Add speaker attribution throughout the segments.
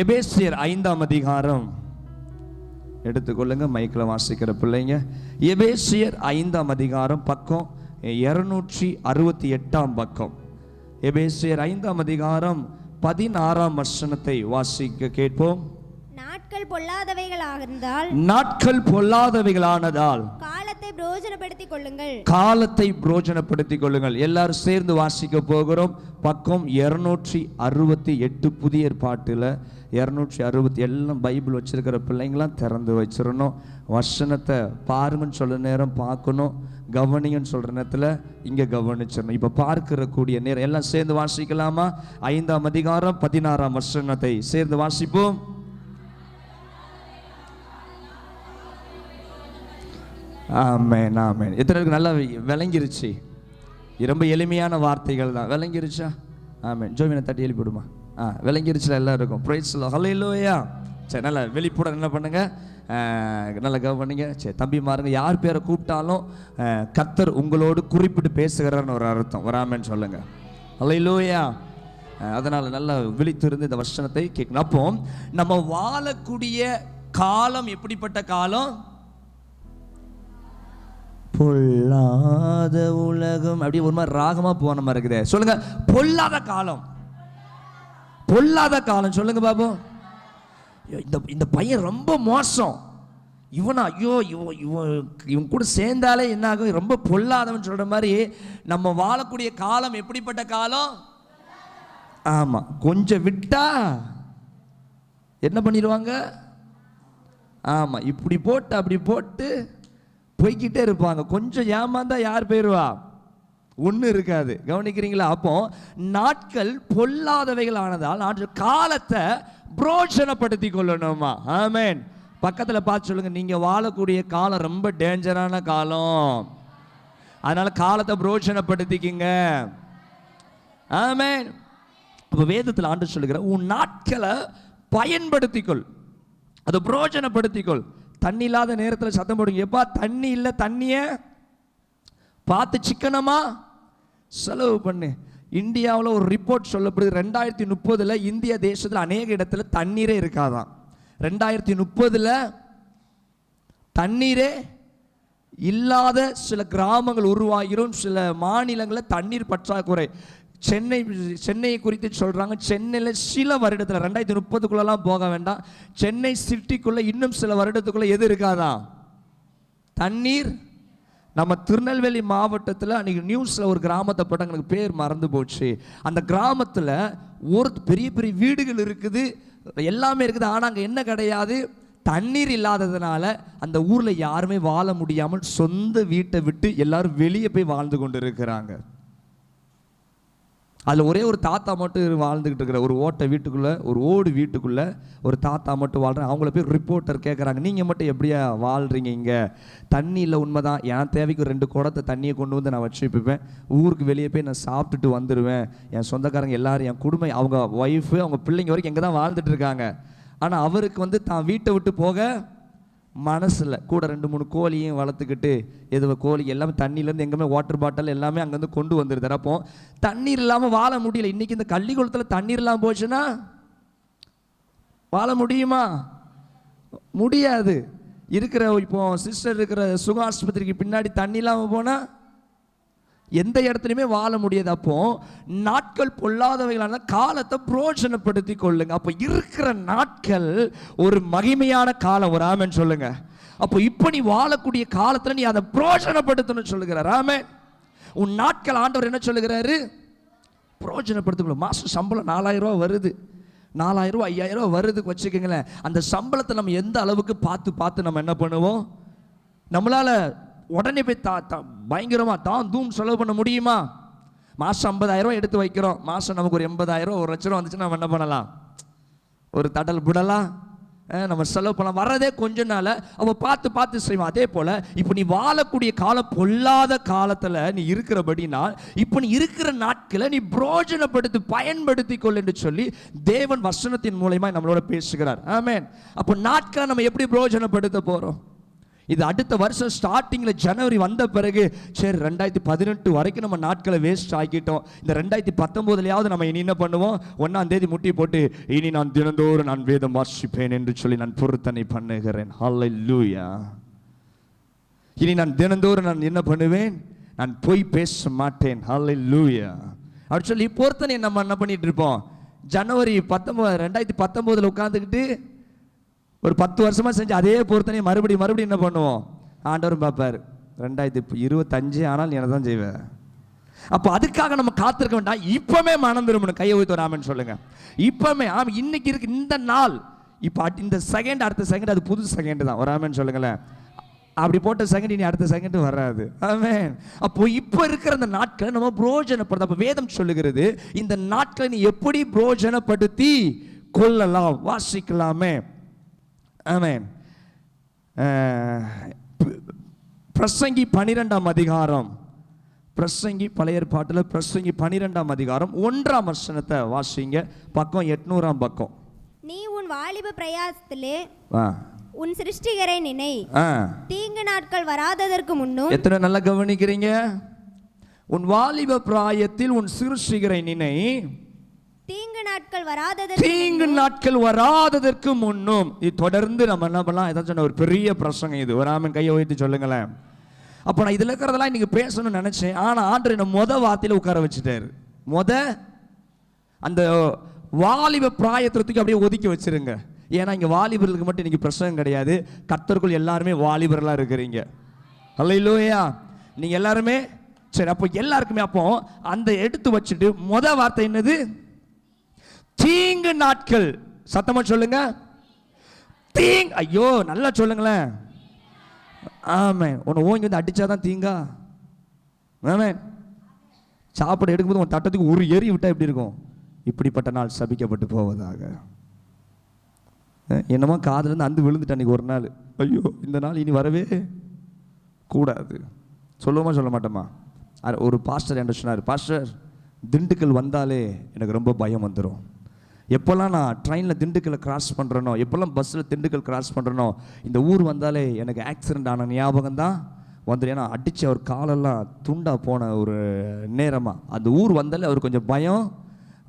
Speaker 1: எபேசியர் 5ஆம் அதிகாரம் எடுத்துக்கொள்ளுங்க, மைக்கில் வாசிக்கிற பிள்ளைங்க. எபேசியர் 5ஆம் அதிகாரம் பக்கம் 268 பக்கம். எபேசியர் 5ஆம் அதிகாரம் 16ஆம் வசனத்தை வாசிக்க கேட்போம்.
Speaker 2: நாட்கள் பொல்லாதவைகளானதால் காலத்தை
Speaker 1: பிரயோஜனப்படுத்திக் கொள்ளுங்கள். எல்லாரும் சேர்ந்து வாசிக்க போகிறோம். பக்கம் 268 புதிய ஏற்பாட்டில் 260. எல்லாம் பைபிள் வச்சிருக்கிற பிள்ளைங்களாம் திறந்து வச்சிடணும். வசனத்தை பாருங்கன்னு சொல்ற நேரம் பார்க்கணும், கவனிங்கன்னு சொல்ற நேரத்தில் இங்கே கவனிச்சிடணும். இப்போ பார்க்கிற கூடிய நேரம் எல்லாம் சேர்ந்து வாசிக்கலாமா? 5ஆம் அதிகாரம் 16ஆம் வசனத்தை சேர்ந்து வாசிப்போம். ஆமென், ஆமென். எத்தனை பேருக்கு நல்லா விளங்கிருச்சு? ரொம்ப எளிமையான வார்த்தைகள் தான். விளங்கிருச்சா? ஆமென். ஜோவினை தட்டி எழுப்பிடுமா? விளங்கிருச்சுல எல்லாருக்கும்? Praise the Lord. ஹல்லேலூயா. சரி, நல்லா வெளிப்பட என்ன பண்ணுங்க, நல்லா கவனிங்க. சரி, தம்பி மாருங்க, யார் பேரை கூப்பிட்டாலும் கர்த்தர் உங்களோடு குறிப்பிட்டு பேசுகிறார்னு ஒரு அர்த்தம். வராமன்னு சொல்லுங்க. ஹல்லேலூயா. அதனால நல்லா விழித்திருந்து இந்த வசனத்தை கேட்கணும். அப்போ நம்ம வாழக்கூடிய காலம் எப்படிப்பட்ட காலம்? பொல்லாத உலகம். அப்படியே ஒரு மாதிரி ராகமா போன மாதிரி இருக்குது. சொல்லுங்க, பொல்லாத காலம். பொல்லாத காலம் சொல்லுங்க பாபு. இந்த பையன் ரொம்ப மோசம், இவனா ஐயோ இவன் கூட சேர்ந்தாலே என்ன ஆகும், ரொம்ப பொல்லாதவன் சொல்ற மாதிரி நம்ம வாழக்கூடிய காலம் எப்படிப்பட்ட காலம்? ஆமா, கொஞ்சம் விட்டா என்ன பண்ணிடுவாங்க? ஆமா, இப்படி போட்டு அப்படி போட்டு போய்கிட்டே இருப்பாங்க. கொஞ்சம் ஏமாந்தா யார் போயிடுவா? ஒன்றும் இருக்காது. கவனிக்கிறீங்களா? அப்போ நாட்கள் பொல்லாதவைகள் ஆனதால் காலத்தை பிரோஜனப்படுத்தி கொள்ளணுமா? ஆமென். பக்கத்தில் பார்த்து சொல்லுங்க, நீங்க வாழக்கூடிய காலம் ரொம்ப டேஞ்சரான காலம், அதனால காலத்தை பிரோஜனப்படுத்திக்கிங்க. ஆமென். அப்போ வேதத்தில் ஆண்டு சொல்லுகிற உன் நாட்களை பயன்படுத்திக்கொள், அதை பிரோஜனப்படுத்திக்கொள். தண்ணி இல்லாத நேரத்தில் சத்தம் போடுங்க, எப்பா தண்ணி இல்லை, தண்ணியை பார்த்து சிக்கனமா செலவு பண்ணு. இந்தியாவில் ஒரு ரிப்போர்ட் சொல்லப்படுது, 2030 இந்திய தேசத்தில் அநேக இடத்துல தண்ணீரே இருக்காதான். 2030 தண்ணீரே இல்லாத சில கிராமங்கள் உருவாகிரும். சில மாநிலங்களில் தண்ணீர் பற்றாக்குறை. சென்னையை குறித்து சொல்றாங்க. சென்னையில் சில வருடத்தில் 2030 போக வேண்டாம், சென்னை சிட்டிக்குள்ள இன்னும் சில வருடத்துக்குள்ள எது இருக்காதான்? தண்ணீர். நம்ம திருநெல்வேலி மாவட்டத்தில் அன்னைக்கு நியூஸ்ல ஒரு கிராமத்தை போட்டாங்க, எனக்கு பேர் மறந்து போச்சு. அந்த கிராமத்தில் ஒரு பெரிய பெரிய வீடுகள் இருக்குது, எல்லாமே இருக்குது. ஆனால் அங்கே என்ன கிடையாது? தண்ணீர் இல்லாததுனால அந்த ஊர்ல யாருமே வாழ முடியாமல் சொந்த வீட்டை விட்டு எல்லாரும் வெளியே போய் வாழ்ந்து கொண்டு இருக்கிறாங்க. அதில் ஒரே ஒரு தாத்தா மட்டும் வாழ்ந்துக்கிட்டு இருக்கிற ஒரு ஓட்டை வீட்டுக்குள்ளே, ஒரு ஓடு வீட்டுக்குள்ளே ஒரு தாத்தா மட்டும் வாழ்கிறேன். அவங்கள போய் ரிப்போர்ட்டர் கேட்குறாங்க, நீங்கள் மட்டும் எப்படியா வாழ்கிறீங்க? இங்கே தண்ணி இல்லை. உண்மைதான், என் தேவைக்கு 2 குடத்தை தண்ணியை கொண்டு வந்து நான் வச்சுப்பேன். ஊருக்கு வெளியே போய் நான் சாப்பிட்டுட்டு வந்துடுவேன். என் சொந்தக்காரங்க எல்லாரும், என் குடும்பம், அவங்க ஒய்ஃபு, அவங்க பிள்ளைங்க வரைக்கும் எங்கே தான் வாழ்ந்துட்டு இருக்காங்க. ஆனால் அவருக்கு தான் வீட்டை விட்டு போக மனசில் கூட 2-3 கோழியும் வளர்த்துக்கிட்டு, எதுவோ கோழி எல்லாமே தண்ணியிலேருந்து எங்கேயுமே வாட்டர் பாட்டில் எல்லாமே அங்கேருந்து கொண்டு வந்துருந்தார். அப்போ தண்ணீர் இல்லாமல் வாழ முடியல. இன்றைக்கி இந்த கள்ளிக்குளத்தில் தண்ணீர் இல்லாமல் போச்சுன்னா வாழ முடியுமா? முடியாது. இருக்கிற இப்போ சிஸ்டர் இருக்கிற சுகாஸ்பத்திரிக்கு பின்னாடி தண்ணி இல்லாமல் போனால் எந்த இடத்துலையுமே வாழ முடியாது. அப்போ நாட்கள் பொல்லாதவைகளான காலத்தை பிரோஜனப்படுத்தி கொள்ளுங்க. அப்போ இருக்கிற நாட்கள் ஒரு மகிமையான காலம். ஒரு ஆமென் சொல்லுங்க. அப்போ இப்போ நீ வாழக்கூடிய காலத்தில் நீ அதை பிரோஜனப்படுத்தணும்னு சொல்லுகிறார். ஆமென். உன் நாட்கள் ஆண்டவர் என்ன சொல்லுகிறாரு? பிரோஜனப்படுத்திக்கொள்ளும். மாசம் சம்பளம் 4000 ரூபா வருது, 4000 ரூபா 5000 ரூபா வருதுக்கு வச்சுக்கோங்களேன். அந்த சம்பளத்தை நம்ம எந்த அளவுக்கு பார்த்து நம்ம என்ன பண்ணுவோம்? நம்மளால உடனே போய் பயங்கரமாக தான் தூம் செலவு பண்ண முடியுமா? மாதம் 50000 ரூபா எடுத்து வைக்கிறோம், மாதம் நமக்கு ஒரு 80000 ரூபா 1 லட்ச ரூபா வந்துச்சுன்னா நம்ம என்ன பண்ணலாம்? ஒரு தடல் புடலாம் நம்ம செலவு பண்ணலாம். வர்றதே கொஞ்ச நாள், அவள் பார்த்து செய்வோம். அதே போல் இப்போ நீ வாழக்கூடிய காலம் பொல்லாத காலத்தில் நீ இருக்கிறபடினா, இப்போ நீ இருக்கிற நாட்களை நீ பிரோஜனப்படுத்தி பயன்படுத்தி கொள் என்று சொல்லி தேவன் வசனத்தின் மூலமா நம்மளோட பேசுகிறார். ஆமென். அப்போ நாட்களை நம்ம எப்படி பிரோஜனப்படுத்த போகிறோம்? இது அடுத்த வருஷம் ஸ்டார்டிங்கில் ஜனவரி வந்த பிறகு சரி 2018 வரைக்கும் நம்ம நாட்களை வேஸ்ட் ஆக்கிட்டோம், இந்த 2019 நம்ம இனி என்ன பண்ணுவோம், 1ஆம் தேதி முட்டி போட்டு இனி நான் தினந்தோறும் நான் வேதம் வாசிப்பேன் என்று சொல்லி நான் பொருத்தனை பண்ணுகிறேன். ஹல்லேலூயா. இனி நான் தினந்தோறும் நான் என்ன பண்ணுவேன், நான் போய் பேச மாட்டேன். ஹல்லேலூயா. அப்படி சொல்லி பொருத்தனை நம்ம என்ன பண்ணிட்டு இருப்போம், ஜனவரி 2019 உட்காந்துக்கிட்டு ஒரு 10 வருஷமா செஞ்சு அதே பொருத்தனை மறுபடியும் என்ன பண்ணுவோம், ஆண்டவரும் பார்ப்பார் 2025 ஆனால் நீ என்ன தான் செய்வேன். அப்போ அதுக்காக நம்ம காத்திருக்க வேண்டாம், இப்பவுமே மனம் திரும்பணும். கையை ஊத்து வராமன்னு சொல்லுங்க. இப்பவுமே இன்னைக்கு இருக்கு இந்த நாள், இப்போ இந்த செகண்ட் அடுத்த செகண்ட் அது புது செகண்ட் தான். வராமன்னு சொல்லுங்களேன். அப்படி போட்ட செகண்ட் இனி அடுத்த செகண்ட் வராது. ஆமென். அப்போ இப்போ இருக்கிற அந்த நாட்களை நம்ம புரோஜனப்படுத்த, அப்போ வேதம் சொல்லுகிறது இந்த நாட்களை நீ எப்படி புரோஜனப்படுத்தி கொள்ளலாம், வாசிக்கலாமே. ஆமென். பிரசங்கி 12ஆம் அதிகாரம், பிரசங்கி பழைய ஏற்பாட்டில் பிரசங்கி 12ஆம் அதிகாரம் 1ஆம் வசனத்தை வாசிங்க. பக்கம் 800ஆம் பக்கம்.
Speaker 2: நீ உன் வாலிப பிரயாசத்திலே
Speaker 1: வா
Speaker 2: உன் சிருஷ்டிகரை நினை, தீங்கு நாட்கள் வராததற்கு முன்னும்.
Speaker 1: எத்தனை நல்லா கவனிக்கிறீங்க? உன் வாலிப பிராயத்தில் உன் சிருஷ்டிகரை நினை,
Speaker 2: தீங்கு நாட்கள்
Speaker 1: வராததற்கு முன்னும். இது தொடர்ந்து நம்ம என்ன பண்ணலாம், ஏதாச்சும் ஒரு பெரிய பிரசங்கம் இது. ஒரு ஆமென் கையை உயர்த்தி சொல்லுங்களேன். அப்போ நான் இதில் இருக்கிறதெல்லாம் இன்னைக்கு பேசணும்னு நினைச்சேன், ஆனால் ஆண்டவர் என்ன வார்த்தையில் உட்கார வச்சுட்டாரு. அந்த வாலிப பிராயத்திற்கு அப்படியே ஒதுக்கி வச்சிருங்க. ஏன்னா இங்கே வாலிபர்களுக்கு மட்டும் இன்னைக்கு பிரசங்கம் கிடையாது, கர்த்தருக்குள் எல்லாருமே வாலிபர்களாக இருக்கிறீங்க. அல்லேலூயா. நீங்கள் எல்லாருமே சரி. அப்போ எல்லாருக்குமே அப்போ அந்த எடுத்து வச்சுட்டு வார்த்தை என்னது, தீங்கு நாட்கள். சத்தமா சொல்லுங்க, ஐயோ நல்லா சொல்லுங்களேன். ஆமென். உன்னை ஓங்கி வந்து அடிச்சாதான் தீங்கா? ஆமென். சாப்பாடு எடுக்கும்போது உன் தட்டத்துக்கு ஒரு ஏறி விட்டா எப்படி இருக்கும்? இப்படிப்பட்ட நாள் சபிக்கப்பட்டு போவதாக. என்னமோ காதுலேருந்து அந்து விழுந்துட்டு அன்றைக்கி ஒரு நாள், ஐயோ இந்த நாள் இனி வரவே கூடாது. சொல்லுவோமா சொல்ல மாட்டோமா? ஒரு பாஸ்டர் என்ன சொன்னார், பாஸ்டர் திண்டுக்கல் வந்தாலே எனக்கு ரொம்ப பயம் வந்துடும். எப்போல்லாம் நான் ட்ரெயினில் திண்டுக்கலை கிராஸ் பண்ணுறனோ, எப்போல்லாம் பஸ்ஸில் திண்டுக்கல் கிராஸ் பண்ணுறனோ, இந்த ஊர் வந்தாலே எனக்கு ஆக்சிடெண்ட் ஆன ஞாபகம் தான் வந்துடும். ஏன்னா அடித்து அவர் காலெல்லாம் துண்டாக போன ஒரு நேரமாக அந்த ஊர் வந்தாலே அவர் கொஞ்சம் பயம்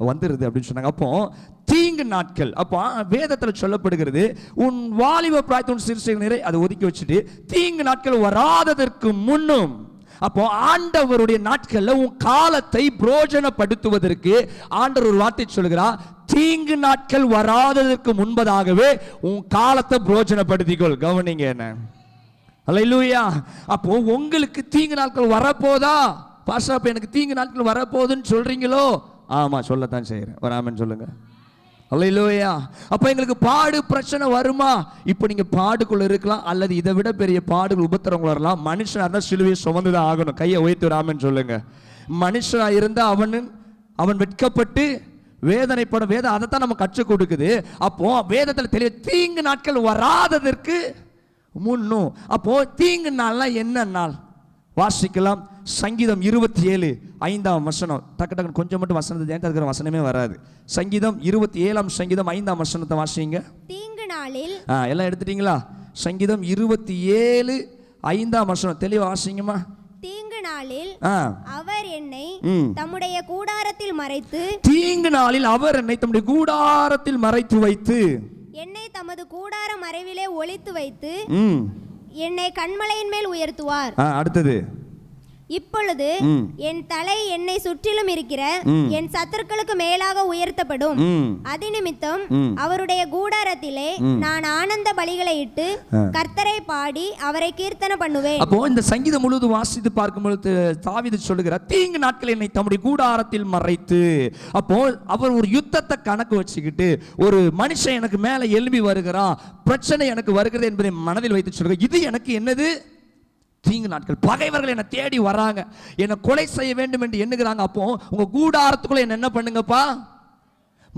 Speaker 1: வந்துடுது அப்படின்னு சொன்னாங்க. அப்போ தீங்கு நாட்கள், அப்போ வேதத்தில் சொல்லப்படுகிறது உன் வாலிப பிராயத்தை உன் சிறுசை அதை ஒதுக்கி வச்சுட்டு தீங்கு நாட்கள் வராததற்கு முன்னும். அப்போ ஆண்டவருடைய நாட்கள்ல உன் காலத்தை புரோஜனப்படுத்துவதற்கு ஆண்டவர் ஒரு வார்த்தை சொல்கிறார், தீங்கு நாட்கள் வராததற்கு முன்பதாகவே உன் காலத்தை புரோஜனப்படுத்திக்கொள். கவனிங்க என்ன. அல்லேலூயா. அப்போ உங்களுக்கு தீங்கு நாட்கள் வரப்போதா பாஸ்டர், அப்ப எனக்கு தீங்கு நாட்கள் வரப்போகுதுன்னு சொல்றீங்களோ? ஆமா, சொல்லத்தான் செய்யறேன். வராமன்னு சொல்லுங்க. அல்லேலூயா. அப்ப எங்களுக்கு பாடு பிரச்சனை வருமா? இப்போ நீங்க பாடுக்குள்ள இருக்கலாம், அல்லது இதை விட பெரிய பாடுகள் உபத்திரங்கள் வரலாம். மனுஷனா இருந்தா சிலுவையை சுமந்துதான் ஆகணும். கையை உயர்த்தி வராமன்னு சொல்லுங்க. மனுஷனா இருந்தா அவன் வெட்கப்பட்டு வேதனைப்படும். வேதம் அதைத்தான் நம்ம கற்றுக் கொடுக்குது. அப்போ வேதத்தில் தெரிய தீங்கு நாட்கள் வராததற்கு முன்னும். அப்போ தீங்கு நாள்லாம் என்ன நாள் வாசிக்கலாம். சங்கீதம் 27:5 வசனம். டக்கு கொஞ்சம் மட்டும் வசனத்தை இருக்கிற வசனமே வராது. சங்கீதம் 27 சங்கீதம் 5 வசனத்தை வாசிங்க.
Speaker 2: தீங்கு நாளில்
Speaker 1: எல்லாம் எடுத்துட்டீங்களா? சங்கீதம் 27:5 வசனம் தெளிவா வாசிங்கம்மா.
Speaker 2: தீங்கு நாளில் அவர் என்னை தம்முடைய கூடாரத்தில் மறைத்து,
Speaker 1: தீங்கு நாளில் அவர் என்னை தம்முடைய கூடாரத்தில் மறைத்து வைத்து,
Speaker 2: என்னை தமது கூடார மறைவிலே ஒளித்து வைத்து என்னை கண்மலையின் மேல் உயர்த்துவார்.
Speaker 1: அடுத்தது,
Speaker 2: இப்பொழுது என் தலை என்னை சுற்றிலும் இருக்கிற என் சத்துருக்களுக்கு மேலாக உயர்த்தப்படும். அது நிமித்தம் அவருடைய கூடாரத்திலே நான் ஆனந்த பலிகளை இட்டு கர்த்தரை பாடி அவரை கீர்த்தனை பண்ணுவேன்.
Speaker 1: அப்போ இந்த சங்கீதம் முழுவதும் வாசித்து பார்க்கும் பொழுது தாவீது சொல்லுகிறார், தீங்கு நாட்கள் என்னை தம்முடைய கூடாரத்தில் மறைத்து. அப்போ அவர் ஒரு யுத்தத்தை கணக்கு வச்சுக்கிட்டு, ஒரு மனுஷன் எனக்கு மேல எழும்பி வருகிறான், பிரச்சனை எனக்கு வருகிறது என்பதை மனதில் வைத்து சொல்லுங்க. இது எனக்கு என்னது? தீங்கு நாட்கள். பகைவர்கள் என்னை தேடி வராங்க, என்னை கொலை செய்ய வேண்டும் என்று எண்ணுகிறாங்க. அப்போ உங்க கூடாரத்துக்குள்ள என்ன பண்ணுங்கப்பா?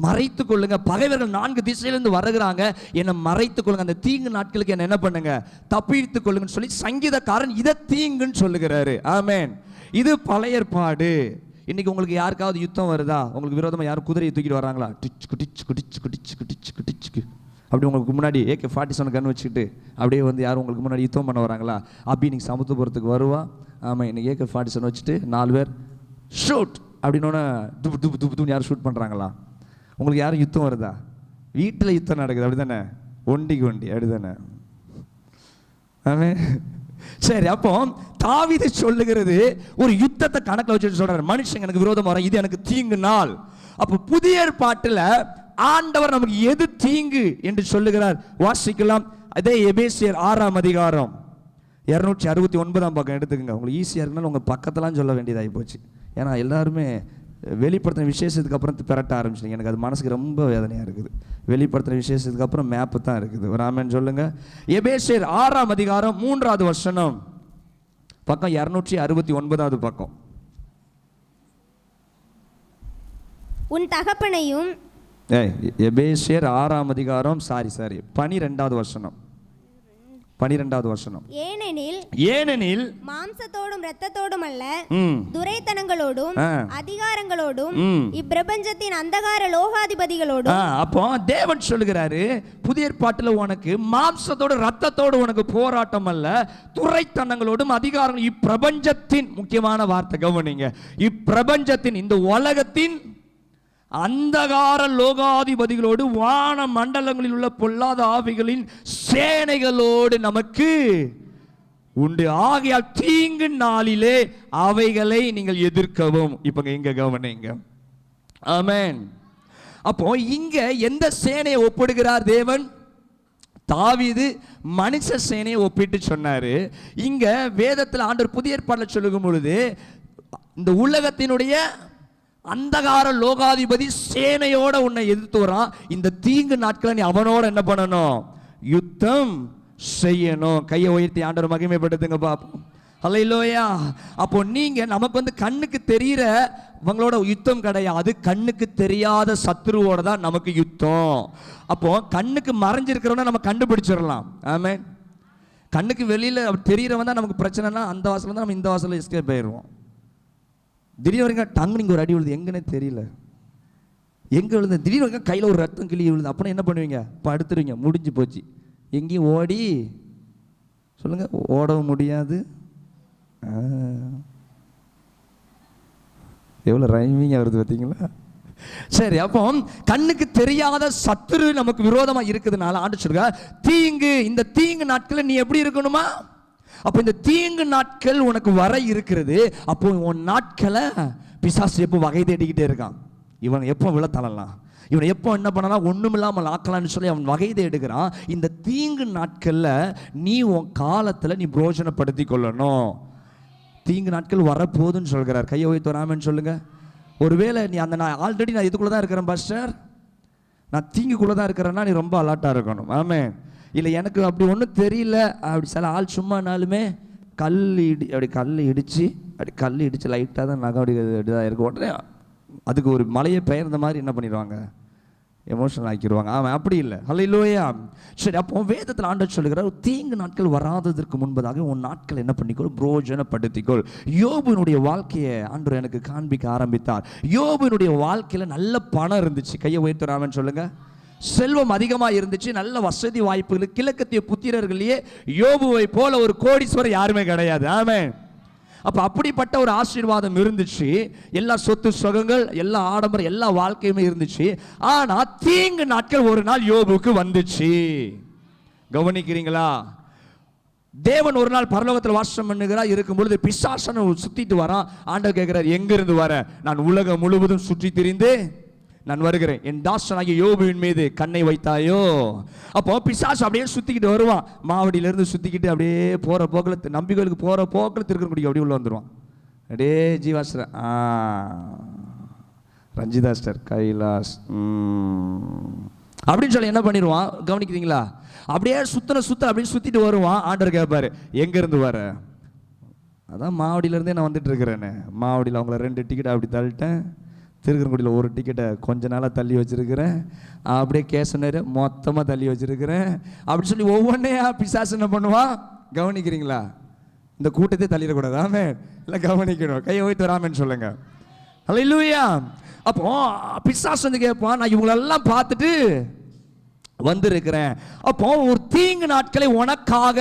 Speaker 1: மறைத்து கொள்ளுங்க. பகைவர்கள் 4 திசையிலிருந்து வருகிறாங்க, என்னை மறைத்து கொள்ளுங்க. அந்த தீங்கு நாட்களுக்கு என்ன பண்ணுங்க? தப்பித்து கொள்ளுங்கன்னு சொல்லி சங்கீதக்காரன் இதை தீங்குன்னு சொல்லுகிறாரு. ஆமென். இது பழைய ஏற்பாடு. இன்னைக்கு உங்களுக்கு யாருக்காவது யுத்தம் வருதா? உங்களுக்கு விரோதமா யாரும் குதிரையை தூக்கிட்டு வராங்களா? டிச்சு குடிச்சு குடிச்சு குடிச்சு குடிச்சு குடிச்சு அப்படி உங்களுக்கு முன்னாடி AK-47 கன் வச்சுக்கிட்டு அப்படியே வந்து யாரும் உங்களுக்கு முன்னாடி யுத்தம் பண்ண வராங்களா? அப்படி இன்னைக்கு சமுத்திரபுரத்துக்கு வருவா. ஆமாம், இன்னைக்கு AK-47 வச்சுட்டு 4 பேர் ஷூட் அப்படின்னோட துப்பு துப்பு துப்பு துப்பு யாரும் ஷூட் பண்ணுறாங்களா? உங்களுக்கு யாரும் யுத்தம் வருதா? வீட்டில் யுத்தம் நடக்குது, அப்படி தானே? ஒண்டிக்கு ஒண்டி, அப்படி தானே? ஆமாம். சரி, அப்போ தாவீது சொல்லுகிறது ஒரு யுத்தத்தை கணக்கில் வச்சுட்டு சொல்றாரு, மனுஷங்க எனக்கு விரோதம் வர, இது எனக்கு தீங்கு நாள். அப்போ புதிய ஏற்பாட்டில் ஆண்டவர் நமக்கு எது தீங்கு என்று சொல்லுகிறார். வாசிக்கலாம். அதே எபேசியர் 6ஆம் அதிகாரம் 269ஆம் பக்கம் எடுத்துக்கங்க. உங்களுக்கு ஈஸியாக இருக்குனால உங்கள் பக்கத்தெல்லாம் சொல்ல வேண்டியதாகி போச்சு. ஏன்னா எல்லாருமே வெளிப்படுத்தின விசேஷத்துக்கு அப்புறம் பெரட்ட ஆரம்பிச்சிங்க. எனக்கு அது மனசுக்கு ரொம்ப வேதனையாக இருக்குது. வெளிப்படுத்தின விசேஷத்துக்கு அப்புறம் மேப்பு தான் இருக்குது. ஒரு ஆமென் சொல்லுங்க. எபேசியர் 6ஆம் அதிகாரம் 3வது வசனம், பக்கம் 269வது பக்கம்.
Speaker 2: உன் தகப்பனையும்
Speaker 1: எபேசியர் 6ஆம் அதிகாரம் 12வது வசனம். 12வது வசனம். ஏனெனில்
Speaker 2: மாம்சத்தோடும் இரத்தத்தோடும் அல்ல, துரைத்தனங்களோடும் அதிகாரங்களோடும் இப்பிரபஞ்சத்தின் அந்தகார லோகாதிபதிகளோடும்.
Speaker 1: அப்போ தேவன் சொல்லுகிறாரு, புதிய ஏற்பாட்டில் உனக்கு மாம்சத்தோடு இரத்தத்தோடு உனக்கு போராட்டம் அல்ல, துரைத்தனங்களோடும் அதிகாரங்கள், இப்பிரபஞ்சத்தின், முக்கியமான வார்த்தை கவனிங்க, இப்பிரபஞ்சத்தின், இந்த உலகத்தின் அந்தகார லோகாதிபதிகளோடு, வான மண்டலங்களில் உள்ள பொல்லாத ஆவிகளின் சேனைகளோடு நமக்கு உண்டு. ஆகையால் தீங்கு நாளிலே அவைகளை நீங்கள் எதிர்க்கவும். இப்ப இங்க கவனிங்க. ஆமென். அப்போ இங்க எந்த சேனையை ஒப்பிடுகிறார் தேவன்? தாவீது மனுஷ சேனையை ஒப்பிட்டு சொன்னாரு. இங்க வேதத்தில் ஆண்டவர் புதிய ஏற்பாட்டில் சொல்லும் பொழுது இந்த உலகத்தினுடைய அந்தகார லோகாதிபதி சேனையோட உன்னை எதிர்த்து வரான். இந்த தீங்கு நாட்களை நீ அவனோட என்ன பண்ணணும்? யுத்தம் செய்யணும். கையை உயர்த்தி ஆண்டவர் மகிமைப்படுத்துங்க பாப்போம். ஹல்லேலூயா. அப்போ நீங்க நமக்கு வந்து கண்ணுக்கு தெரிகிறவங்களோட யுத்தம் கிடையாது, கண்ணுக்கு தெரியாத சத்துருவோட தான் நமக்கு யுத்தம். அப்போ கண்ணுக்கு மறைஞ்சிருக்கிறவன நம்ம கண்டுபிடிச்சிடலாம். ஆமென். கண்ணுக்கு வெளியில தெரிகிறவன் தான் நமக்கு பிரச்சனைனா அந்த வாசல தான் நம்ம இந்த வாசல எஸ்கேப் ஆயிடுவோம். திடீர்னு வரைக்கும் டங்கு நீங்க ஒரு அடி விழுது, எங்கன்னே தெரியல, எங்க விழுது, திடீர்னு வரைக்கும் கையில் ஒரு ரத்தம் கிளி விழுது, அப்புறம் என்ன பண்ணுவீங்க? படுத்துருவீங்க, முடிஞ்சு போச்சு. எங்கேயும் ஓடி சொல்லுங்க, ஓடவும் முடியாது. எவ்வளோ ரைமிங்காக வருது பார்த்தீங்களா? சரி, அப்போ கண்ணுக்கு தெரியாத சத்துரு நமக்கு விரோதமா இருக்குதுனால ஆண்டு சொல்லுங்க, தீங்கு, இந்த தீங்கு நாட்களில் நீ எப்படி இருக்கணுமா? அப்போ இந்த தீங்கு நாட்கள் உனக்கு வர இருக்கிறது. அப்போ உன் நாட்களை பிசாசு எப்போ வகை தேடிக்கிட்டே இருக்கான். இவன் எப்போ விழ தள்ளலாம், இவனை எப்போ என்ன பண்ணலாம், ஒன்றும் இல்லாமல் ஆக்கலான்னு சொல்லி அவன் வகை தேடுகிறான். இந்த தீங்கு நாட்களில் நீ உன் காலத்தில் நீ பிரோஜனப்படுத்தி கொள்ளணும். தீங்கு நாட்கள் வரப்போகுதுன்னு சொல்கிறார். கையை உயர்த்தி வராமன்னு சொல்லுங்க. ஒருவேளை நீ அந்த நான் ஆல்ரெடி நான் இதுக்குள்ளே தான் இருக்கிறேன் பாஸ்டர், நான் தீங்குக்குள்ளே தான் இருக்கிறேன்னா நீ ரொம்ப அலர்ட்டாக இருக்கணும். ஆமென். இல்லை எனக்கு அப்படி ஒன்றும் தெரியல, அப்படி சில ஆள் சும்மானாலுமே அப்படி கல் இடித்து லைட்டாக தான் நகை இதாக இருக்கும், உடனே அதுக்கு ஒரு மலையை பெயர்ந்த மாதிரி என்ன பண்ணிடுவாங்க, எமோஷனல் ஆக்கிடுவாங்க. அவன் அப்படி இல்லை. ஹல்லேலூயா. சரி, அப்போ வேதத்தில் ஆண்டவர் சொல்லுகிறார், தீங்கு நாட்கள் வராததற்கு முன்பதாக உன் நாட்கள் என்ன பண்ணிக்கொள், பிரோஜனப்படுத்திக்கொள். யோபுனுடைய வாழ்க்கையை ஆண்டவர் எனக்கு காண்பிக்க ஆரம்பித்தார். யோபுனுடைய வாழ்க்கையில் நல்ல பணம் இருந்துச்சு. கையை உயர்த்துறாமன்னு சொல்லுங்க. செல்வம் அதிகமாக இருந்துச்சு, நல்ல வசதி வாய்ப்புகள். கிழக்கத்திய புத்திரர்களையே யோபுவை போல ஒரு கோடீஸ்வரர் யாருமே கிடையாது. ஆமென். அப்போ அப்படிப்பட்ட ஒரு ஆசீர்வாதம் இருந்துச்சு. எல்லா சொத்து சுகங்கள், எல்லா ஆடம்பரம், எல்லா வாழ்க்கையுமே இருந்துச்சு. ஆனால் தீங்கு நாட்கள் ஒரு நாள் யோபுக்கு வந்துச்சு. கவனிக்கிறீங்களா? தேவன் ஒரு நாள் பரலோகத்தில் வாசம் பண்ணுகிறார். இருக்கும் பொழுது பிசாசனை சுத்திட்டு வரான். ஆண்டவர் கேட்கிறார், எங்கிருந்து வர? நான் உலகம் முழுவதும் சுற்றி திரிந்து நான் வருகிறேன், என் தாசனாகிய யோபுவின் மீது கண்ணை வைத்தாயோ. அப்போ பிசாசு அப்படியே சுத்திக்கிட்டு வருவான். மாவடியிலிருந்து சுத்திக்கிட்டு அப்படியே போற போக்கில், நம்பிக்கைகளுக்கு போற போக்கில் திருக்கன்குடி அப்படி உள்ள வந்துடுவான். அப்படியே ஜீவாஸ்டர், ரஞ்சிதாஸ்டர், கைலாஸ் அப்படின்னு சொல்லி என்ன பண்ணிடுவான், கவனிக்கிறீங்களா? அப்படியே சுத்த அப்படின்னு சுத்திட்டு வருவான். ஆண்டவர் கேட்பாரு, எங்க இருந்து வர? அதான் மாவடியிலேருந்தே நான் வந்துட்டு இருக்கிறேன்னு. மாவடியில் அவங்கள 2 டிக்கெட் அப்படி தள்ளிட்டேன், திருக்கன்குடியில் 1 டிக்கெட்டை கொஞ்ச நாளாக தள்ளி வச்சிருக்கிறேன், அப்படியே கேசனர் மொத்தமாக தள்ளி வச்சிருக்கிறேன் அப்படின்னு சொல்லி ஒவ்வொன்றையா பிசாசு என்ன பண்ணுவான். கவனிக்கிறீங்களா? இந்த கூட்டத்தை தள்ளிடக்கூடாது. ஆமே, இல்லை கவனிக்கணும். கையை வைத்து வராமன்னு சொல்லுங்க. ஹல்லேலூயா. அப்போ பிசாசு வந்து கேட்பான், நான் இவங்களெல்லாம் பார்த்துட்டு வந்திருக்கிறேன். அப்போ ஒரு தீங்கு நாட்களை உனக்காக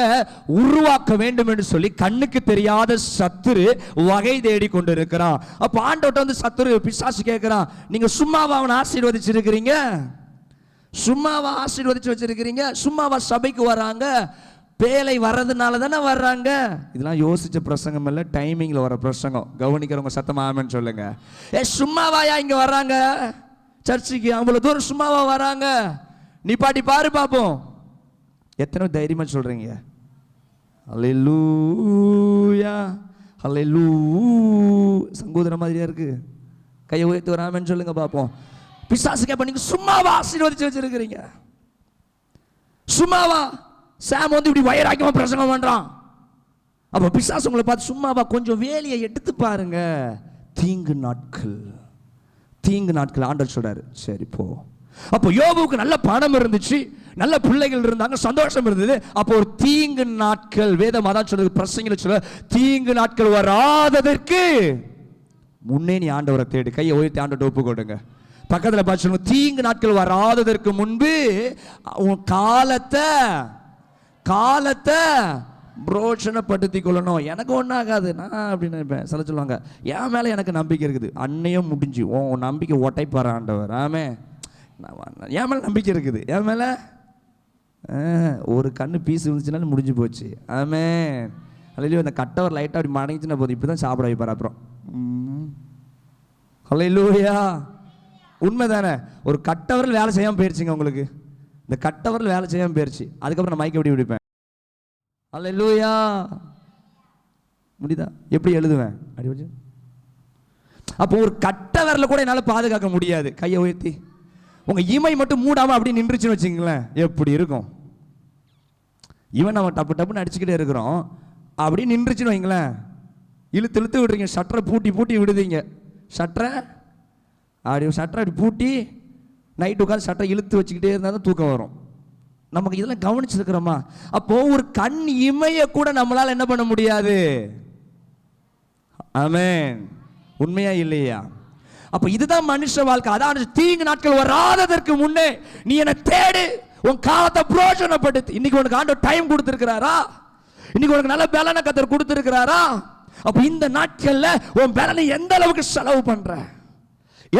Speaker 1: உருவாக்க வேண்டும் என்று சொல்லி கண்ணுக்கு தெரியாத சத்துரு வகை தேடி கொண்டு இருக்கிறான். அப்போ ஆண்டவர்ட்ட வந்து சத்துரு பிசாசு கேட்கிறான், நீங்க சும்மாவா அவனை ஆசீர்வதிச்சிருக்கிறீங்க? சும்மாவா ஆசீர்வதிச்சு வச்சிருக்கிறீங்க? சும்மாவா சபைக்கு வராங்க? பேலை வர்றதுனால தானே வர்றாங்க. இதெல்லாம் யோசிச்ச பிரசங்கம் இல்லை, டைமிங்ல வர பிரசங்கம். கவனிக்கிறவங்க சத்தமா ஆமென் சொல்லுங்க. சும்மாவாயா இங்க வர்றாங்க சர்ச்சுக்கு? அவ்வளவு தூரம் சும்மாவா வராங்க? நீ பாட்டி பாரு பாப்போம். எத்தனை தைரியமா சொல்றீங்க? ஹல்லேலூயா ஹல்லேலூயா. சங்கோதர மாதிரியா இருக்கு. கையை உயர்த்தி வராமன்னு சொல்லுங்க பாப்போம். பிசாசு கேப்ப, நீங்க சும்மாவா ஆசீர்வதிச்சு வச்சிருக்கிறீங்க? சும்மாவா? சாம் வந்து இப்படி வயிறாக்கியமா பிரசங்கம் பண்றான். அப்ப பிசாசு உங்களை பார்த்து சும்மாவா? கொஞ்சம் வேலையை எடுத்து பாருங்க. தீங்கு நாட்கள், தீங்கு நாட்கள் ஆண்டவர் சொல்றாரு. சரி போ. அப்போ யோபுவுக்கு நல்ல பணம் இருந்துச்சு, நல்ல பிள்ளைகள் இருந்தாங்க, சந்தோஷம் இருந்தது. அப்போ ஒரு தீங்கு நாட்கள், வேதம் அதான் சொல்றது, பிரசங்கில சொல்ல, தீங்கு நாட்கள் வராததற்கு முன்னே நீ ஆண்டவரை தேடு. கையை உயர்த்தி ஆண்டவரை ஒப்பு கொடுங்க. பக்கத்தில் பார்த்து சொல்லுங்க, தீங்கு நாட்கள் வராததற்கு முன்பு உன் காலத்தை புரோஷனப்படுத்தி கொள்ளணும். எனக்கு ஒன்றாகாது நான் அப்படின்னு நினைப்பேன். சில சொல்லுவாங்க, என் மேலே எனக்கு நம்பிக்கை இருக்குது. அன்னையும் முடிஞ்சு உன் நம்பிக்கை ஒட்டைப்பார் ஆண்டவர். ஆமே, என் மேலே நம்பிக்கை இருக்குது. என் மேலே ஒரு கண்ணு பீஸ் இருந்துச்சுனாலும் முடிஞ்சு போச்சு. ஆமே, அல்லையோ அந்த கட்டவர் லைட்டாக அப்படி மடங்கிச்சுன்னா போதும், இப்படி தான் சாப்பிட வைப்பார். அப்புறம் அல்லேலூயா. உண்மை தானே? ஒரு கட்டவரில் வேலை செய்யாமல் போயிடுச்சுங்க உங்களுக்கு. இந்த கட்டவரில் வேலை செய்யாமல் போயிடுச்சு. அதுக்கப்புறம் நான் மைக் எப்படி பிடிப்பேன்? அல்லேலூயா. முடியுதா? எப்படி எழுதுவேன்? அப்படி வச்சு. அப்போ ஒரு கட்டவரில் கூட என்னால் பாதுகாக்க முடியாது. கையை உயர்த்தி உங்க இமை மட்டும் மூடாம அப்படி நின்றுச்சுன்னு வச்சுங்களேன், எப்படி இருக்கும்? இவன் நம்ம டப்பு டப்புன்னு அடிச்சுக்கிட்டே இருக்கிறோம், அப்படி நின்றுச்சுன்னு வைங்களேன், இழுத்து இழுத்து விடுறீங்க, ஷட்டரை பூட்டி விடுதீங்க. ஷட்டரை அப்படி பூட்டி நைட்டு உட்காந்து ஷட்டரை இழுத்து வச்சுக்கிட்டே இருந்தால் தான் தூக்கம் வரும். நமக்கு இதெல்லாம் கவனிச்சிருக்கிறோமா? அப்போ ஒரு கண் இமைய கூட நம்மளால என்ன பண்ண முடியாது. ஆமென். உண்மையா இல்லையா? அப்ப இதுதான் மனுஷ வாழ்க்கை. அதான் தீங்கு நாட்கள் வராததற்கு முன்னே நீ என்ன தேடு, உன் காலத்தை பிரயோஜனப்படுத்து. இன்னைக்கு உனக்கு ஆண்டவர் டைம் கொடுத்திருக்கிறாரா? இன்னைக்கு உனக்கு நல்ல பலனை கர்த்தர் கொடுத்திருக்கிறாரா? அப்ப இந்த நாட்கள்ல உன் பலனை எந்த அளவுக்கு செலவு பண்ற,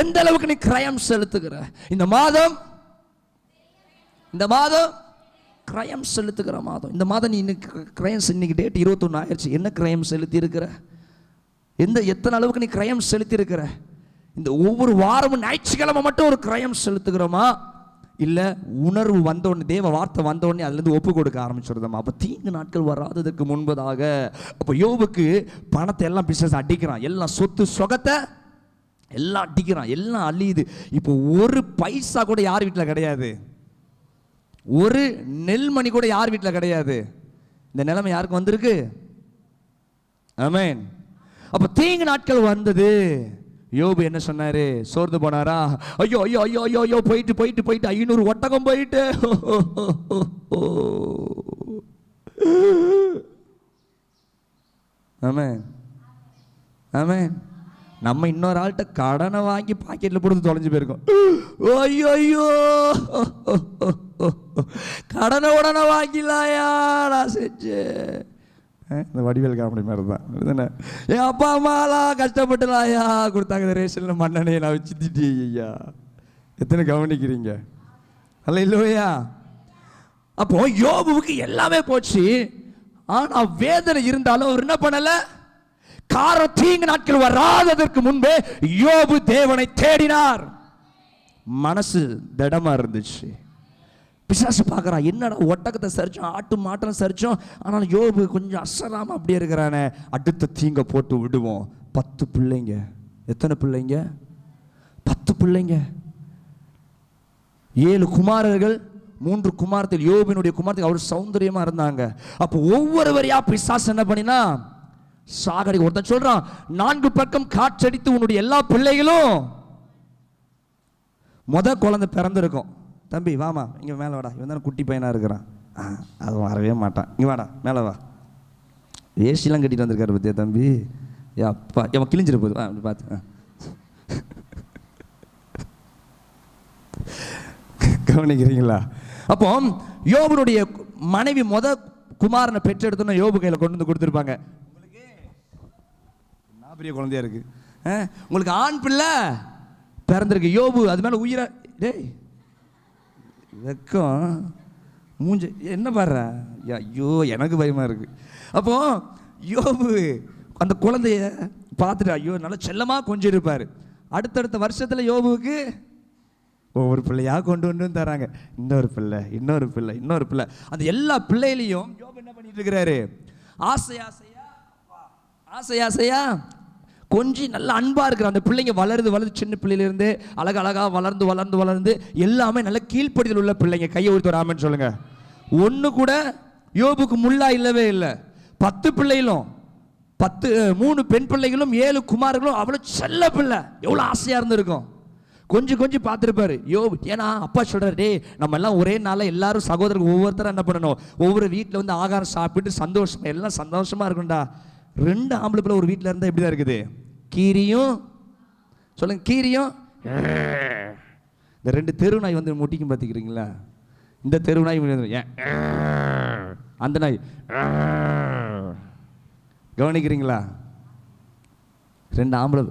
Speaker 1: எந்த அளவுக்கு நீ கிரயம் செலுத்துகிற? இந்த மாதம் கிரயம் செலுத்துகிற மாதம். இந்த மாதம் நீ கிரயம், இன்னைக்கு டேட் 21 ஆயிடுச்சு. என்ன கிரயம் செலுத்தி இருக்கிற? எத்தனை அளவுக்கு நீ கிரயம் செலுத்தி இருக்கிற? இந்த ஒவ்வொரு வாரமும் ஞாயிற்றுக்கிழமை மட்டும் ஒரு கிரயம் செலுத்துகிறோமா? இல்லை உணர்வு வந்தோடனே, தேவ வார்த்தை வந்தோடனே அதுலேருந்து ஒப்பு கொடுக்க ஆரம்பிச்சிருந்தோமா? அப்போ தீங்கு நாட்கள் வராததுக்கு முன்பதாக. அப்போ யோபுக்கு பணத்தை எல்லாம் பிசினஸ் அடிக்கிறான், எல்லாம் சொத்து சொகத்தை எல்லாம் அடிக்கிறான், எல்லாம் அழியுது. இப்போ ஒரு பைசா கூட யார் வீட்டில் கிடையாது, ஒரு நெல்மணி கூட யார் வீட்டில் கிடையாது. இந்த நிலைமை யாருக்கு வந்திருக்கு? ஆமென். அப்போ தீங்கு நாட்கள் வந்தது. யோபு என்ன சொன்னாரு? சோர்ந்து போனாரா? ஐயோ ஐயோ ஐயோ ஐயோ ஐயோ, போயிட்டு 500 ஒட்டகம் போயிட்டு. ஆமென் ஆமென். நம்ம இன்னொரு ஆள்கிட்ட கடனை வாங்கி பாக்கெட்ல போட்டு தொலைஞ்சு போயிருக்கோம். ஐயோ ஐயோ, கடனை உடனே வாங்கிலாயா நான் செஞ்சேன். இந்த வடிவேல் காமெடி மாதிரி தான். என் அப்பா அம்மாலாம் கஷ்டப்பட்டுலாயா கொடுத்தாங்க ரேஷனில் மண்ணெண்ணையை நான் வச்சுட்டு. ஐயா, எத்தனை கவனிக்கிறீங்க? அல்லேலூயா. அப்போ யோபுவுக்கு எல்லாமே போச்சு. ஆனா வேதனை இருந்தாலும் அவர் என்ன பண்ணல? தீங்கு நாட்கள் வராததற்கு முன்பே யோபு தேவனை தேடினார். மனசு திடமா இருந்துச்சு. பிசாசு பார்க்குறான், என்னடா ஒட்டகத்தை சரிச்சோம், ஆட்டு மாட்டம் சரிச்சோம், ஆனால் யோபு கொஞ்சம் அசராமல் அப்படியே இருக்கிறானே, அடுத்த தீங்க போட்டு விடுவோம். 10 பிள்ளைங்க. எத்தனை பிள்ளைங்க? 10 பிள்ளைங்க. 7 குமாரர்கள், 3 குமாரத்தில். யோபினுடைய குமாரத்துக்கு அவர் சௌந்தரியமா இருந்தாங்க. அப்போ ஒவ்வொருவரையா பிசாசு என்ன பண்ணினா சாகடி. ஒருத்தன் சொல்றான், 4 பக்கம் காற்றடித்து உன்னுடைய எல்லா பிள்ளைகளும். குழந்தை பிறந்திருக்கும். தம்பி வாமா இங்கே மேலே வாடா, இவன் தானே குட்டி பையனாக இருக்கிறான். அது வரவே மாட்டான், இங்கே வாடா மேலே வா. ஏசிலாம் கட்டிட்டு வந்திருக்காரு பத்தியா தம்பி? அப்பா இவன் கிழிஞ்சிரு போகுது, அப்படி பார்த்து கவனிக்கிறீங்களா? அப்போ யோபுடைய மனைவி குமாரனை பெற்றெடுத்தோன்னா யோபு கையில் கொண்டு வந்து கொடுத்துருப்பாங்க. உங்களுக்கு என்ன பெரிய குழந்தையா இருக்கு, உங்களுக்கு ஆண் பிள்ளை பிறந்திருக்கு. யோபு அது மேலே உயிரை டேய் வெக்கம் மூஞ்ச என்ன பாடுற, ஐயோ எனக்கு பயமா இருக்கு. அப்போ யோபு அந்த குழந்தைய பார்த்துட்டு ஐயோ நல்லா செல்லமாக கொஞ்சம் இருப்பார். அடுத்தடுத்த வருஷத்தில் யோபுவுக்கு ஒவ்வொரு பிள்ளையாக கொண்டு வந்து தராங்க. இன்னொரு பிள்ளை, இன்னொரு பிள்ளை, இன்னொரு பிள்ளை. அந்த எல்லா பிள்ளையிலையும் யோபு என்ன பண்ணிட்டு இருக்கிறாரு, ஆசை ஆசையா ஆசை ஆசையா கொஞ்சம் நல்ல அன்பா இருக்கிற அந்த பிள்ளைங்க வளருது. சின்ன பிள்ளையிலிருந்து அழகா வளர்ந்து எல்லாமே நல்ல கீழ்ப்படிதல் உள்ள பிள்ளைங்க. கையை ஊற்றி வராமன்னு சொல்லுங்க. ஒன்று கூட யோபுக்கு முள்ளா இல்லவே இல்லை. 10 பிள்ளைகளும் 3 பெண் பிள்ளைகளும் 7 குமார்களும் அவ்வளோ செல்ல பிள்ளை. எவ்வளோ ஆசையாக இருந்திருக்கும். கொஞ்சம் பார்த்துருப்பாரு யோபு. ஏன்னா அப்பா சொல்கிறார், டே நம்ம எல்லாம் ஒரே நாளில் எல்லாரும் சகோதரர்கள் ஒவ்வொருத்தரும் என்ன பண்ணணும், ஒவ்வொரு வீட்டில் வந்து ஆகாரம் சாப்பிட்டு சந்தோஷமா எல்லாம் சந்தோஷமாக இருக்கும்டா. 2 ஆம்பளை பிள்ளை ஒரு வீட்டில் இருந்தால் எப்படி தான் இருக்குது, கீரியும் சொல்லுங்க கீரியும். இந்த 2 தெரு நாய் வந்து முட்டிக்கும் பார்த்துக்கிறீங்களா, இந்த தெரு நாய் அந்த நாய் கவனிக்கிறீங்களா, 2 ஆம்பளை.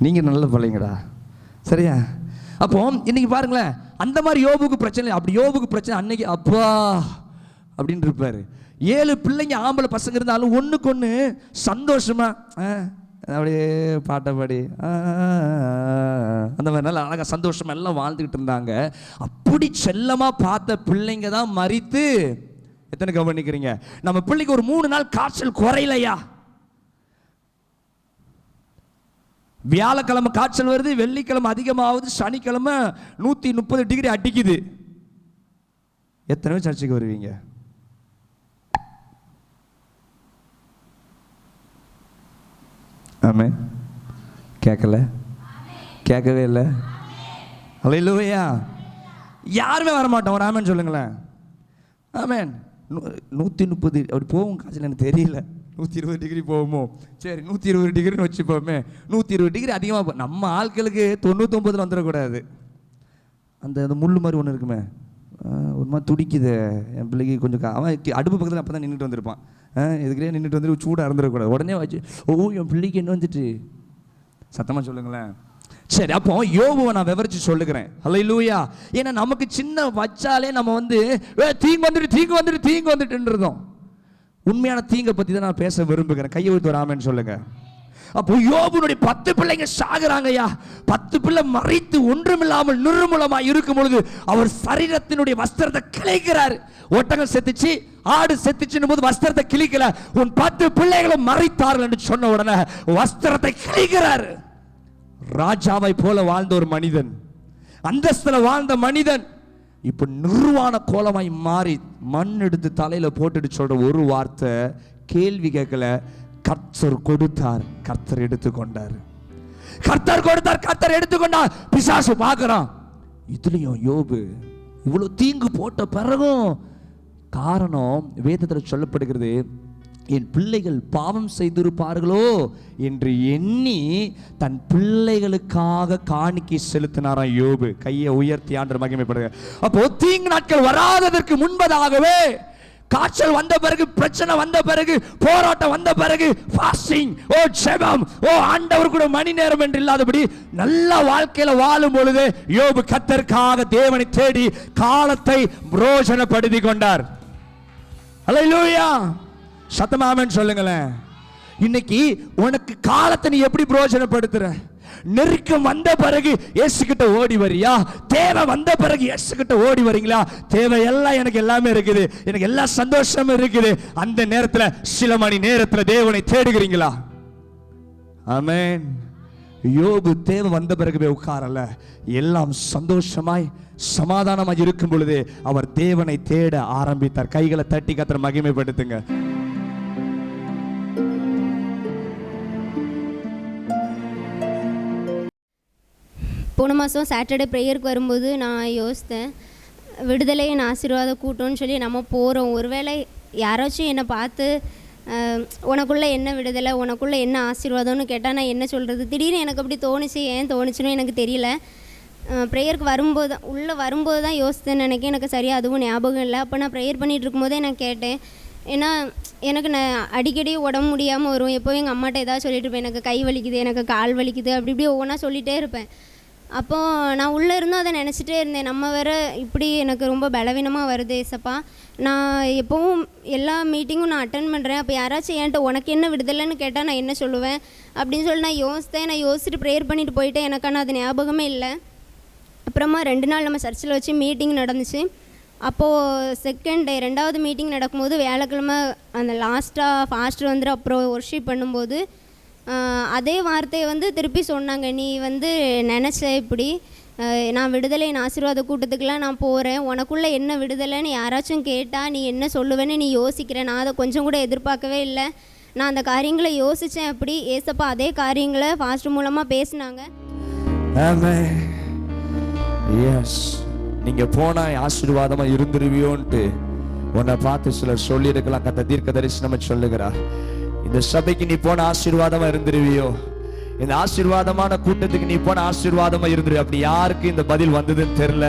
Speaker 1: நீங்கள் நல்ல பிள்ளைங்கடா சரியா. அப்போ இன்னைக்கு பாருங்களேன், அந்த மாதிரி யோபுக்கு பிரச்சனை. அப்படி யோபுக்கு பிரச்சனை அன்னைக்கு அப்பா அப்படின்னு இருப்பார். 7 பிள்ளைங்க ஆம்பளை பசங்க இருந்தாலும் ஒன்றுக்கு ஒன்று சந்தோஷமா அப்படியே பாட்டை பாடி அந்த மாதிரி நல்லா அழகாக சந்தோஷமா எல்லாம் வாழ்ந்துக்கிட்டு இருந்தாங்க. அப்படி செல்லமாக பார்த்த பிள்ளைங்க தான் மரித்து. எத்தனை கவனிக்கிறீங்க, நம்ம பிள்ளைக்கு ஒரு 3 நாள் காய்ச்சல் குறையலையா, வியாழக்கிழமை காய்ச்சல் வருது, வெள்ளிக்கிழமை அதிகமாகுது, சனிக்கிழமை 130 டிகிரி அடிக்குது. எத்தனை பேர் சர்ச்சைக்கு வருவீங்க? ஆமே கேட்கவே இல்லை. அல்லேலூயா. யாருமே வரமாட்டோம். ஒரு ஆமேன் சொல்லுங்களேன். ஆமேன். 130 அப்படி போகும் காய்ச்சல், எனக்கு தெரியல. 120 டிகிரி போகுமோ, சரி 120 டிகிரின்னு வச்சுப்போமே. 120 டிகிரி அதிகமாக நம்ம ஆட்களுக்கு 99 வந்துடக்கூடாது. அந்த முள் மாதிரி ஒன்று இருக்குமே, ஒரு மாதிரி துடிக்குது என் பிள்ளைக்கு. கொஞ்சம் அவன் அடுப்பு பக்கத்தில் அப்போ தான் நின்றுட்டு வந்திருப்பான். இதுக்குள்ளே நின்றுட்டு வந்துட்டு சூடாக இருந்துடக்கூடாது. உடனே வச்சு என் பிள்ளைக்கு என்ன வந்துட்டு சத்தமாக சொல்லுங்களேன். சரி, அப்போ யோபுவை நான் விவரிச்சு சொல்லுகிறேன். அல்லேலூயா. ஏன்னா நமக்கு சின்ன வச்சாலே நம்ம வந்து தீங்கு வந்துட்டுன்றதும் உண்மையான தீங்கை பற்றி தான் நான் பேச விரும்புகிறேன். கையை ஊற்றி வராமன்னு சொல்லுங்க. அப்போ யோபுனுடைய 10 பிள்ளைங்க சாகுறாங்கய்யா. 10 பிள்ளை மறைத்து ஒன்றுமில்லாமல் நிர்மூலமாக இருக்கும் பொழுது அவர் சரீரத்தினுடைய வஸ்திரத்தை கிழிக்கிறார். ஒட்டகம் செத்துச்சு, ஆடு செத்துச்சுன்னு போது வஸ்திரத்தை கிழிக்கல. உன் 10 பிள்ளைகளும் மறைத்தார்கள் என்று சொன்ன உடனே வஸ்திரத்தை கிழிக்கிறார். ராஜாவை போல வாழ்ந்த ஒரு மனிதன், அந்தஸ்துல வாழ்ந்த மனிதன், இப்ப நிர்வாண கோலமாய் மாறி மண் எடுத்து தலையில போட்டுட்டு சொல்ற ஒரு வார்த்தை, கேள்வி கேட்கல, கர்த்தர் கொடுத்தார், கர்த்தர் எடுத்துக்கொண்டார். கர்த்தர் கொடுத்தார், கர்த்தர் எடுத்துக்கொண்டார். பிசாசு பார்க்கறான். இதுலயும் யோபு இவ்வளவு தீங்கு போட்ட பிறகும் காரணம் வேதத்தில் சொல்லப்படுகிறது, என் பிள்ளைகள் பாவம் செய்திருப்பார்களோ என்று எண்ணி தன் பிள்ளைகளுக்காக காணிக்கை செலுத்தினாராம் யோபு. கையை உயர்த்தி ஆண்டவர் மகிமைப்படுகிறார். அப்போ தீங்கு நாட்கள் வராததற்கு முன்பதாகவே, காய்ச்சல் வந்த பிறகு, பிரச்சனை வந்த பிறகு, போராட்டம் வந்த பிறகு, ஃபாஸ்டிங், ஜெபம், ஆண்டவர் கூட மணி நேரம் என்று இல்லாதபடி நல்ல வாழ்க்கையில வாழும் பொழுது யோபு கர்த்தருக்காக தேவனை தேடி காலத்தை பிரயோஜனப்படுத்திக் கொண்டார். அல்லேலூயா. சத்தமா ஆமென் சொல்லுங்களேன். இன்னைக்கு உனக்கு காலத்தை நீ எப்படி பிரயோஜனப்படுத்துற? நெருக்கம் வந்த பிறகு இயேசு கிட்ட ஓடி வரியா? தேவை வந்த பிறகு இயேசு கிட்ட ஓடி வரீங்களா? தேவை எல்லாம் எனக்கு எல்லாமே இருக்குது, எனக்கு எல்லா சந்தோஷமும் இருக்குது, அந்த நேரத்துல சில மணி நேரத்துல தேவனை தேடுகிறீங்களா? ஆமென். யோபு தேவை வந்த பிறகு போய் உட்காரல, எல்லாம் சந்தோஷமாய் சமாதானமாய் இருக்கும் பொழுது அவர் தேவனை தேட ஆரம்பித்தார். கைகளை தட்டி கர்த்தரை மகிமைப்படுத்துங்க.
Speaker 2: போன மாதம் சாட்டர்டே ப்ரேயருக்கு வரும்போது நான் யோசித்தேன், விடுதலையின் ஆசீர்வாத கூட்டம்னு சொல்லி நம்ம போகிறோம். ஒருவேளை யாராச்சும் என்னை பார்த்து உனக்குள்ளே என்ன விடுதலை, உனக்குள்ளே என்ன ஆசீர்வாதம்னு கேட்டால் நான் என்ன சொல்கிறது? திடீர்னு எனக்கு அப்படி தோணுச்சு. ஏன் தோணுச்சுன்னு எனக்கு தெரியல. ப்ரேயருக்கு வரும்போது உள்ளே வரும்போது தான் யோசித்தேன்னு நினைக்கிறேன். எனக்கு சரியாக அதுவும் ஞாபகம் இல்லை. அப்போ நான் ப்ரேயர் பண்ணிகிட்டு இருக்கும்போதே நான் கேட்டேன். ஏன்னா எனக்கு நான் அடிக்கடி உடம்பு முடியாமல் வரும். எப்போவும் எங்கள் அம்மாட்ட ஏதாவது சொல்லிட்டு இருப்பேன், எனக்கு கை வலிக்குது, எனக்கு கால் வலிக்குது, அப்படி இப்படி ஒவ்வொன்றா சொல்லிகிட்டே இருப்பேன். அப்போது நான் உள்ளே இருந்தும் அதை நினச்சிட்டே இருந்தேன். நம்ம வேறு இப்படி எனக்கு ரொம்ப பலவீனமாக வருது ஏசப்பா. நான் எப்போவும் எல்லா மீட்டிங்கும் நான் அட்டன் பண்ணுறேன். அப்போ யாராச்சும் என்கிட்ட உனக்கு என்ன விடுதலைன்னு கேட்டால் நான் என்ன சொல்லுவேன் அப்படின்னு சொல்லி நான் யோசித்தேன். நான் யோசிச்சுட்டு ப்ரேயர் பண்ணிட்டு போயிட்டேன். எனக்கான அது ஞாபகமே இல்லை. அப்புறமா 2 நாள் நம்ம சர்ச்சில் வச்சு மீட்டிங் நடந்துச்சு. அப்போது செகண்ட் டே 2வது மீட்டிங் நடக்கும்போது வியாழக்கிழமை அந்த லாஸ்ட்டாக ஃபாஸ்டர் வந்து அப்புறம் ஒர்ஷிப் பண்ணும்போது அதே வார்த்தையை வந்து திருப்பி சொன்னாங்க. நீ வந்து நினச்ச இப்படி நான் விடுதலையின் ஆசீர்வாத கூட்டத்துக்கெலாம் நான் போகிறேன், உனக்குள்ளே என்ன விடுதலைன்னு யாராச்சும் கேட்டால் நீ என்ன சொல்லுவேன்னு நீ யோசிக்கிறேன். நான் அதை கொஞ்சம் கூட எதிர்பார்க்கவே இல்லை. நான் அந்த காரியங்களை யோசித்தேன். அப்படி ஏசப்பா அதே காரியங்களை ஃபாஸ்டர் மூலமாக பேசினாங்க.
Speaker 1: நீங்க போனா ஆசீர்வாதமா இருந்துருவியோன்ட்டு உன்னை பார்த்து சிலர் சொல்லி இருக்கலாம். கத்த தீர்க்க தரிசனமா சொல்லுகிறார், இந்த சபைக்கு நீ போன ஆசீர்வாதமா இருந்துருவியோ, இந்த ஆசீர்வாதமான கூட்டத்துக்கு நீ போன ஆசீர்வாதமா இருந்துரு. அப்படி யாருக்கு இந்த பதில் வந்ததுன்னு தெரியல.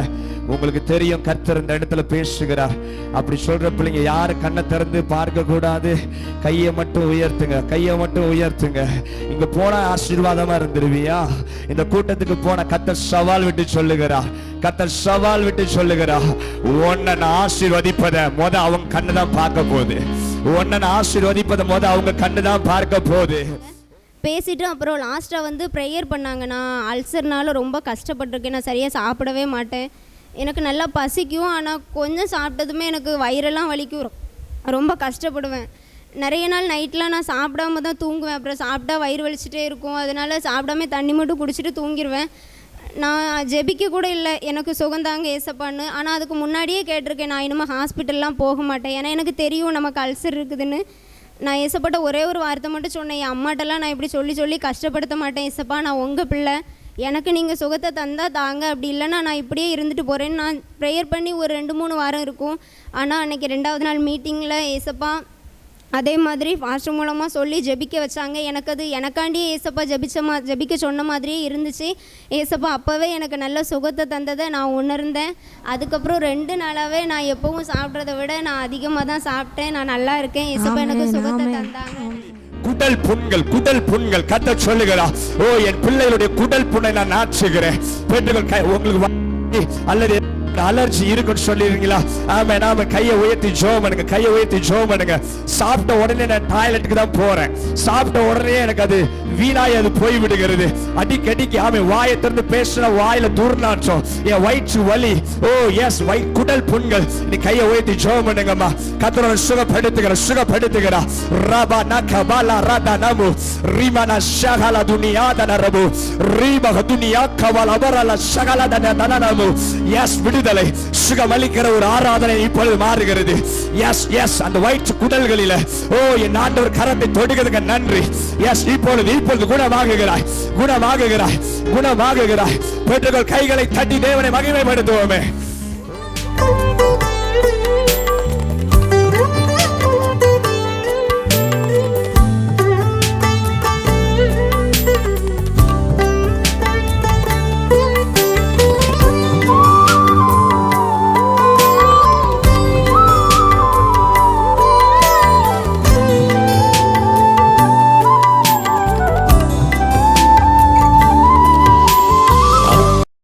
Speaker 1: உங்களுக்கு தெரியும், கர்த்தர் இந்த இடத்துல பேசுகிறார். அப்படி சொல்ற பிள்ளைங்க யாரு கண்ணை திறந்து பார்க்க கூடாது, கையை மட்டும் உயர்த்துங்க, கையை மட்டும் உயர்த்துங்க. இங்க போனா ஆசீர்வாதமா இருந்துருவியா? இந்த கூட்டத்துக்கு போன கர்த்தர் சவால் விட்டு சொல்லுகிறார், கர்த்தர் சவால் விட்டு சொல்லுகிறார், உன்னை நான் ஆசீர்வதிப்பதை அவங்க கண்ணு தான் பார்க்க போகுது. உன்னை நான் ஆசீர்வதிப்பதை அவங்க கண்ணு தான் பார்க்க போகுது.
Speaker 2: பேசிட்டு அப்புறம் லாஸ்ட்டாக வந்து ப்ரேயர் பண்ணாங்க. நான் அல்சர்னால ரொம்ப கஷ்டப்பட்டிருக்கேன். நான் சரியாக சாப்பிடவே மாட்டேன். எனக்கு நல்லா பசிக்கும். ஆனால் கொஞ்சம் சாப்பிட்டதுமே எனக்கு வயிறெல்லாம் வலிக்கும், ரொம்ப கஷ்டப்படுவேன். நிறைய நாள் நைட்லாம் நான் சாப்பிடாம தான் தூங்குவேன். அப்புறம் சாப்பிட்டா வயிறு வலிச்சுட்டே இருக்கும். அதனால சாப்பிடாம தண்ணி மட்டும் குடிச்சிட்டு தூங்கிடுவேன். நான் ஜெபிக்க கூட இல்லை, எனக்கு சுகந்தாங்க ஏசப்பான்னு. ஆனால் அதுக்கு முன்னாடியே கேட்டிருக்கேன், நான் இனிமேல் ஹாஸ்பிட்டல்லாம் போக மாட்டேன். ஏன்னா எனக்கு தெரியும் நமக்கு அல்சர் இருக்குதுன்னு. நான் ஏசப்பாட்ட ஒரே ஒரு வார்த்தை மட்டும் சொன்னேன், என் அம்மாட்டெல்லாம் நான் இப்படி சொல்லி சொல்லி கஷ்டப்படுத்த மாட்டேன் ஏசப்பா, நான் உங்கள் பிள்ளை, எனக்கு நீங்கள் சுகத்தை தந்தால் தாங்க, அப்படி இல்லைன்னா நான் இப்படியே இருந்துட்டு போகிறேன்னு நான் ப்ரேயர் பண்ணி ஒரு 2-3 வாரம் இருக்கும். ஆனால் அன்றைக்கி 2வது நாள் மீட்டிங்கில் ஏசப்பா அதே மாதிரி ஃபாஸ்டர் மூலமாக சொல்லி ஜெபிக்க வச்சாங்க. எனக்கு அது எனக்காண்டியே ஏசப்பா ஜெபிக்க சொன்ன மாதிரியே இருந்துச்சு. ஏசப்பா அப்போவே எனக்கு நல்ல சுகத்தை தந்ததை நான் உணர்ந்தேன். அதுக்கப்புறம் 2 நாளாகவே நான் எப்பவும் சாப்பிட்றத விட நான் அதிகமாக தான் சாப்பிட்டேன். நான் நல்லா இருக்கேன். ஏசப்பா எனக்கு சுகத்தை தந்தாங்க.
Speaker 1: குடல் புண்கள் கர்த்தர் சொல்லுகிறார், ஓ என் பிள்ளைகளுடைய குடல் புண்ணை நான் நாச்சுகிறேன். உங்களுக்கு அல்லது அலர்ஜி இருக்குன்னு சொல்லிருங்களா? ஆமா, நாம கையை உயர்த்தி ஜெபம் பண்ணுங்க, கையை உயர்த்தி ஜெபம் பண்ணுங்க. சாப்பிட்ட உடனே நான் டாய்லெட்டுக்கு தான் போறேன், சாப்பிட்ட உடனே எனக்கு அது வீணாய் அது போய் விடுகிறது. அடிக்கடிக்கு ஆமா வாயை திறந்து பேசுற வாயில துர்நாற்றம், என் வயிற்று வலி, ஓ எஸ் குடல் புண்கள். நீ கையை உயர்த்தி ஜெபம் பண்ணுங்கம்மா. கர்த்தர் சுகப்படுத்துகிற ரபா நகபாலா ரதா நமு ரிமனா ஷகல துனியாதன ரபு ரிமஹ துனியா கவல வரல ஷகலதன தனனமு. எஸ் விடுதலை, சுகமளிக்கிற ஒரு ஆராதனை இப்பொழுது மாறுகிறது. எஸ் எஸ் அந்த வயிற்று குடல்களில ஓ என் ஆண்டவர் கரத்தை தொடுகிறதுக்கு நன்றி. எஸ் இப்பொழுது குணமாகுகிறாய். பெற்றுக்கொள். கைகளை தட்டி தேவனை மகிமைப்படுத்துவோமே.